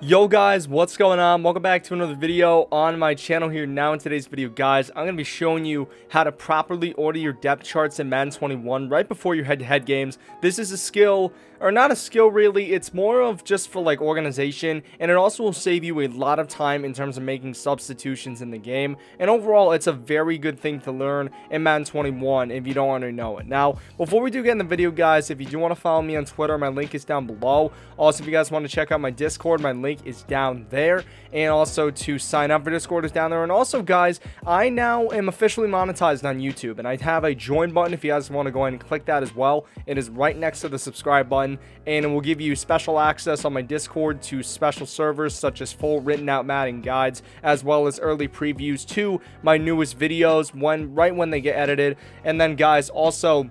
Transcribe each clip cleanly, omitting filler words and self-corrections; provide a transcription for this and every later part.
Yo guys, what's going on? Welcome back to another video on my channel here. Now in today's video, guys, I'm going to be showing you how to properly order your depth charts in Madden 21 right before your head-to-head games. This is a skill, or not a skill really, it's more of just for like organization, and it also will save you a lot of time in terms of making substitutions in the game. And overall, it's a very good thing to learn in Madden 21 if you don't already know it. Now, before we do get in the video, guys, if you do want to follow me on Twitter, my link is down below. Also, if you guys want to check out my Discord, my link is down there, and also to sign up for Discord is down there. And also, guys, I now am officially monetized on YouTube, and I have a join button if you guys want to go ahead and click that as well. It is right next to the subscribe button, and it will give you special access on my Discord to special servers such as full written out Madden guides, as well as early previews to my newest videos right when they get edited. And then, guys, also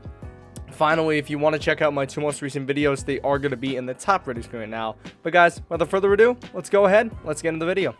finally, if you want to check out my two most recent videos, they are going to be in the top right screen now. But guys, without further ado, let's go ahead. Let's get into the video.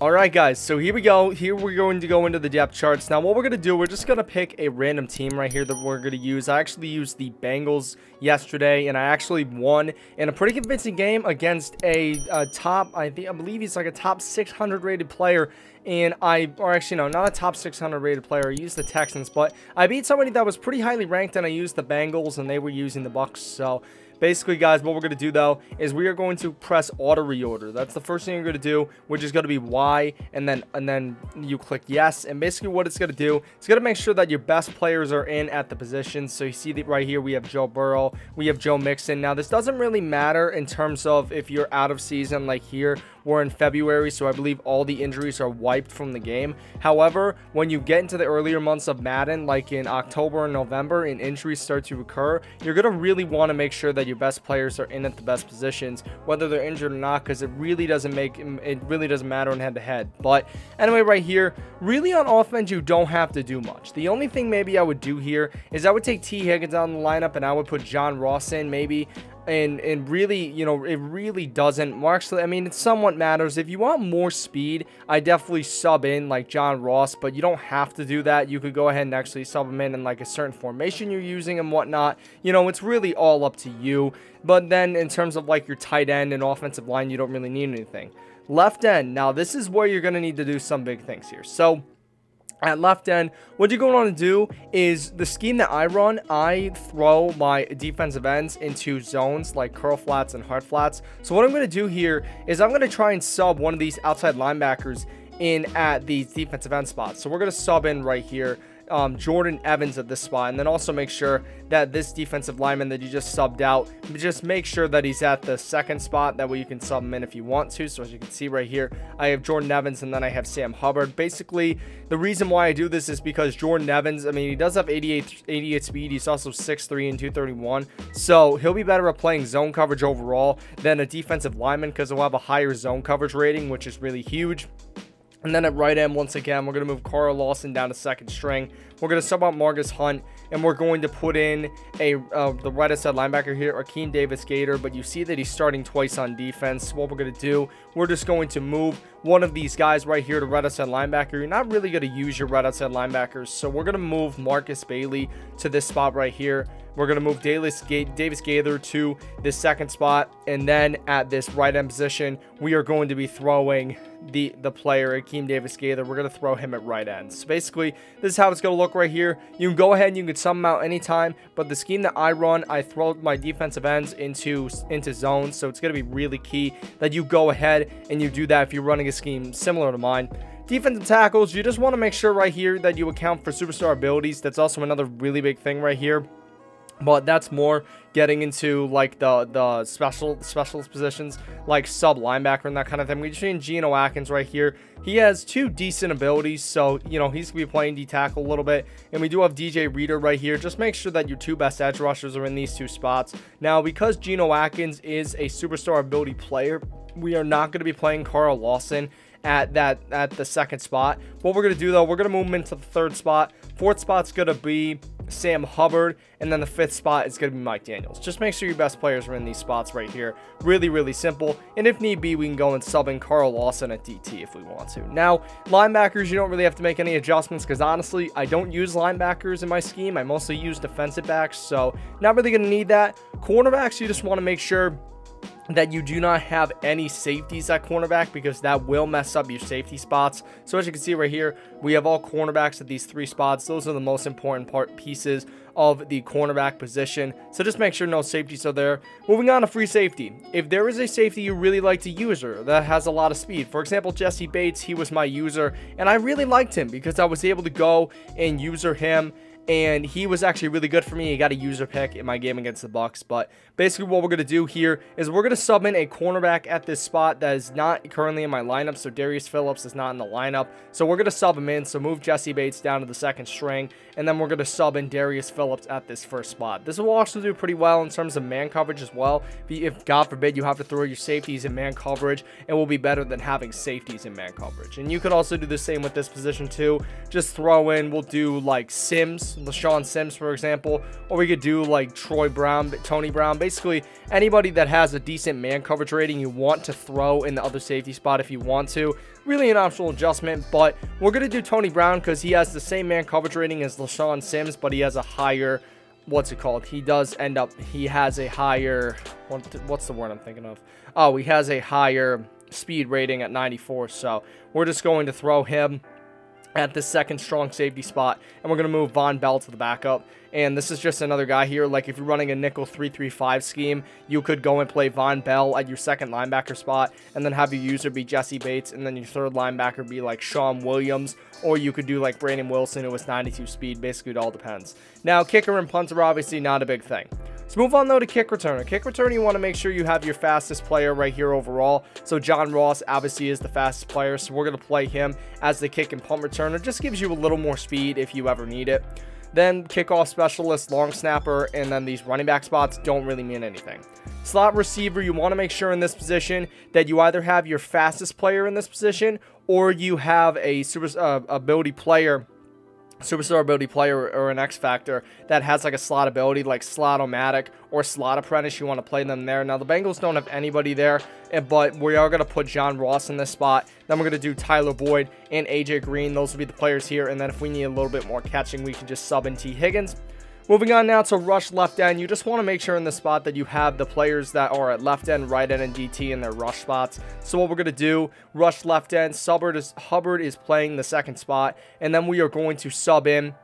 Alright guys, so here we go. Here we're going to go into the depth charts. Now what we're going to do, we're just going to pick a random team right here that we're going to use. I actually used the Bengals yesterday, and I actually won in a pretty convincing game against a top, I believe he's like a top 600 rated player. And actually no, not a top 600 rated player. I used the Texans, but I beat somebody that was pretty highly ranked, and I used the Bengals, and they were using the Bucks. So basically, guys, what we're going to do, though, is we are going to press auto reorder. That's the first thing you're going to do, which is going to be Y, and then you click yes. And basically what it's going to do, it's going to make sure that your best players are in at the positions. So you see that right here, we have Joe Burrow, we have Joe Mixon. Now, this doesn't really matter in terms of if you're out of season, like here. We're in February, so I believe all the injuries are wiped from the game. However, when you get into the earlier months of Madden, like in October and November, and injuries start to occur, you're going to really want to make sure that your best players are in at the best positions, whether they're injured or not, because it really doesn't matter in head-to-head. But anyway, right here, really on offense, you don't have to do much. The only thing maybe I would do here is I would take T. Higgins out of the lineup, and I would put John Ross in maybe. And really, you know, it really doesn't. Actually, I mean, it somewhat matters. If you want more speed, I definitely sub in like John Ross, but you don't have to do that. You could go ahead and actually sub him in like a certain formation you're using and whatnot. You know, it's really all up to you. But then in terms of like your tight end and offensive line, you don't really need anything. Left end. Now, this is where you're going to need to do some big things here. So at left end, what you're going to want to do is the scheme that I run, I throw my defensive ends into zones like curl flats and hard flats. So what I'm going to do here is I'm going to try and sub one of these outside linebackers in at these defensive end spots. So we're going to sub in right here Jordan Evans at this spot, and then also make sure that this defensive lineman that you just subbed out, just make sure that he's at the second spot. That way you can sub him in if you want to. So as you can see right here, I have Jordan Evans, and then I have Sam Hubbard. Basically, the reason why I do this is because Jordan Evans, I mean, he does have 88 speed. He's also 6'3" and 231, so he'll be better at playing zone coverage overall than a defensive lineman, because he'll have a higher zone coverage rating, which is really huge. And then at right end, once again, we're going to move Carl Lawson down to second string. We're going to sub out Marcus Hunt, and we're going to put in the right outside linebacker here, Joakim Davis-Gator. But you see that he's starting twice on defense. What we're going to do, we're just going to move one of these guys right here to right outside linebacker. You're not really going to use your right outside linebackers, so we're going to move Marcus Bailey to this spot right here. We're going to move Davis-Gaither to this second spot, and then at this right end position, we are going to be throwing the player Joakim Davis-Gaither. We're going to throw him at right end. So basically, this is how it's going to look right here. You can go ahead and you can sub them out anytime, but the scheme that I run, I throw my defensive ends into zones, so it's going to be really key that you go ahead and you do that if you're running a scheme similar to mine. Defensive tackles, you just want to make sure right here that you account for superstar abilities. That's also another really big thing right here. But that's more getting into like the specialist positions like sub linebacker and that kind of thing. We're seeing Geno Atkins right here. He has two decent abilities, so you know he's gonna be playing D tackle a little bit. And we do have DJ Reader right here. Just make sure that your two best edge rushers are in these two spots. Now, because Geno Atkins is a superstar ability player, we are not going to be playing Carl Lawson at the second spot. What we're going to do, though, we're going to move him into the third spot. Fourth spot's going to be Sam Hubbard, and then the fifth spot is going to be Mike Daniels. Just make sure your best players are in these spots right here. Really, really simple. And if need be, we can go and sub in Carl Lawson at DT if we want to. Now, linebackers, you don't really have to make any adjustments, because honestly, I don't use linebackers in my scheme. I mostly use defensive backs, so not really going to need that. Cornerbacks, you just want to make sure that you do not have any safeties at cornerback, because that will mess up your safety spots. So as you can see right here, we have all cornerbacks at these 3 spots. Those are the most important pieces of the cornerback position. So just make sure no safeties are there. Moving on to free safety. If there is a safety you really like to user that has a lot of speed, for example, Jesse Bates, he was my user, and I really liked him because I was able to go and user him, and he was actually really good for me. He got a user pick in my game against the Bucks. But basically what we're going to do here is we're going to sub in a cornerback at this spot that is not currently in my lineup. So Darius Phillips is not in the lineup, so we're going to sub him in. So move Jesse Bates down to the 2nd string, and then we're going to sub in Darius Phillips at this 1st spot. This will also do pretty well in terms of man coverage as well. If God forbid you have to throw your safeties in man coverage, it will be better than having safeties in man coverage. And you could also do the same with this position too. Just throw in, we'll do like LaShawn Sims, for example, or we could do like Tony Brown. Basically, anybody that has a decent man coverage rating, you want to throw in the other safety spot if you want to. Really an optional adjustment, but we're going to do Tony Brown because he has the same man coverage rating as LaShawn Sims, but he has a higher, he has a higher, what's the word I'm thinking of? Oh, he has a higher speed rating at 94, so we're just going to throw him at the 2nd strong safety spot, and we're going to move Von Bell to the backup. And this is just another guy here. Like if you're running a nickel 3-3-5 scheme, you could go and play Von Bell at your 2nd linebacker spot, and then have your user be Jesse Bates, and then your 3rd linebacker be like Sean Williams, or you could do like Brandon Wilson, who was 92 speed. Basically, it all depends. Now, kicker and punter are obviously not a big thing. Let's move on though to kick returner. Kick returner, you want to make sure you have your fastest player right here overall. So John Ross obviously is the fastest player, so we're going to play him as the kick and punt returner. Just gives you a little more speed if you ever need it. Then kickoff specialist, long snapper, and then these running back spots don't really mean anything. Slot receiver, you want to make sure in this position that you either have your fastest player in this position, or you have a superstar ability player or an X Factor that has like a slot ability, like Slot-O-Matic or Slot Apprentice. You want to play them there. Now the Bengals don't have anybody there, but we are going to put John Ross in this spot. Then we're going to do Tyler Boyd and AJ Green. Those will be the players here, and then if we need a little bit more catching, we can just sub in T. Higgins. Moving on now to rush left end. You just want to make sure in the spot that you have the players that are at left end, right end, and DT in their rush spots. So what we're going to do, rush left end, Hubbard is playing the 2nd spot, and then we are going to sub in,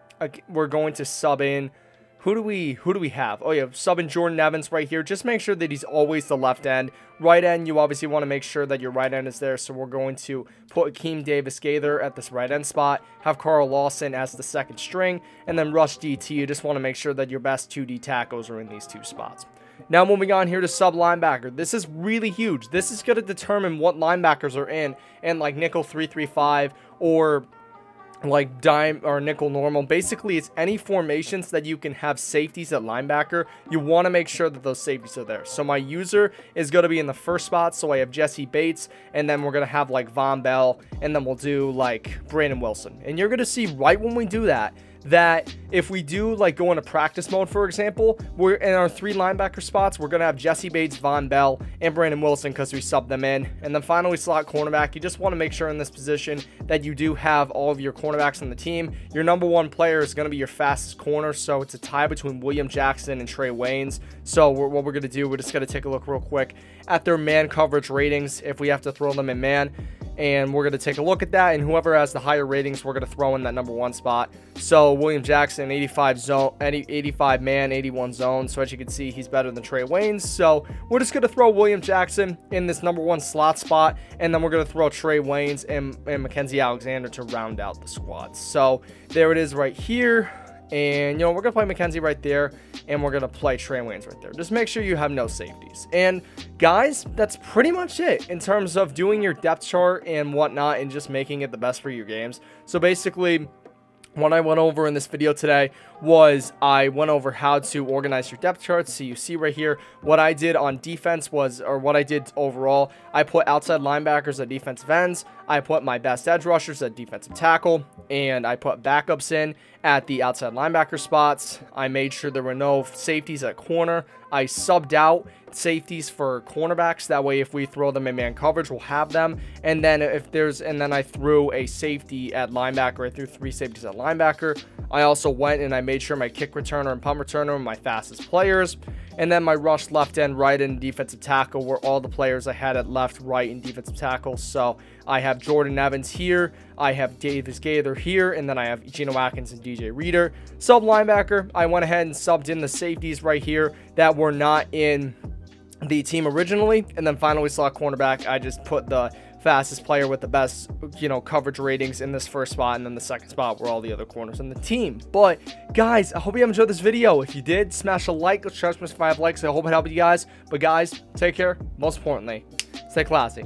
who do we have? Oh yeah, sub in Jordan Evans right here. Just make sure that he's always the left end. Right end, you obviously want to make sure that your right end is there, so we're going to put Akeem Davis-Gaither at this right end spot, have Carl Lawson as the 2nd string, and then rush DT. You just want to make sure that your best 2D tackles are in these 2 spots. Now moving on here to sub linebacker. This is really huge. This is going to determine what linebackers are in, and like nickel 3-3-5 or like dime or nickel normal. Basically, it's any formations that you can have safeties at linebacker. You want to make sure that those safeties are there. So my user is going to be in the 1st spot, so I have Jesse Bates, and then we're going to have like Von Bell, and then we'll do like Brandon Wilson. And you're going to see right when we do that if we do like go into practice mode, for example, we're in our 3 linebacker spots, we're going to have Jesse Bates, Von Bell, and Brandon Wilson because we subbed them in. And then finally, slot cornerback. You just want to make sure in this position that you do have all of your cornerbacks on the team. Your number 1 player is going to be your fastest corner, so it's a tie between William Jackson and Trey Waynes. So what we're going to do, we're just going to take a look real quick at their man coverage ratings if we have to throw them in man. And we're going to take a look at that, and whoever has the higher ratings, we're going to throw in that number 1 spot. So William Jackson, 85 man, 81 zone. So as you can see, he's better than Trey Waynes. So we're just going to throw William Jackson in this number 1 slot spot, and then we're going to throw Trey Waynes and Mackenzie Alexander to round out the squad. So there it is right here. And, you know, we're going to play Mackenzie right there, and we're going to play Trey Waynes right there. Just make sure you have no safeties. And, guys, that's pretty much it in terms of doing your depth chart and whatnot and just making it the best for your games. So, basically, what I went over in this video today was I went over how to organize your depth charts. So you see right here, what I did on defense was, or what I did overall, I put outside linebackers at defensive ends, I put my best edge rushers at defensive tackle, and I put backups in at the outside linebacker spots. I made sure there were no safeties at corner. I subbed out safeties for cornerbacks. That way, if we throw them in man coverage, we'll have them. And then then I threw a safety at linebacker. I threw 3 safeties at linebacker. I also went and I made sure my kick returner and punt returner were my fastest players. And then my rush, left end, right end, defensive tackle were all the players I had at left, right, and defensive tackle. So I have Jordan Evans here. I have Davis Gaither here. And then I have Geno Atkins and DJ Reader. Sub linebacker, I went ahead and subbed in the safeties right here that were not in the team originally. And then finally, slot cornerback, I just put the fastest player with the best, coverage ratings in this first spot, and then the second spot were all the other corners in the team. But guys, I hope you have enjoyed this video. If you did, smash a like. Let's try to smash 5 likes. I hope it helped you guys. But guys, take care. Most importantly, stay classy.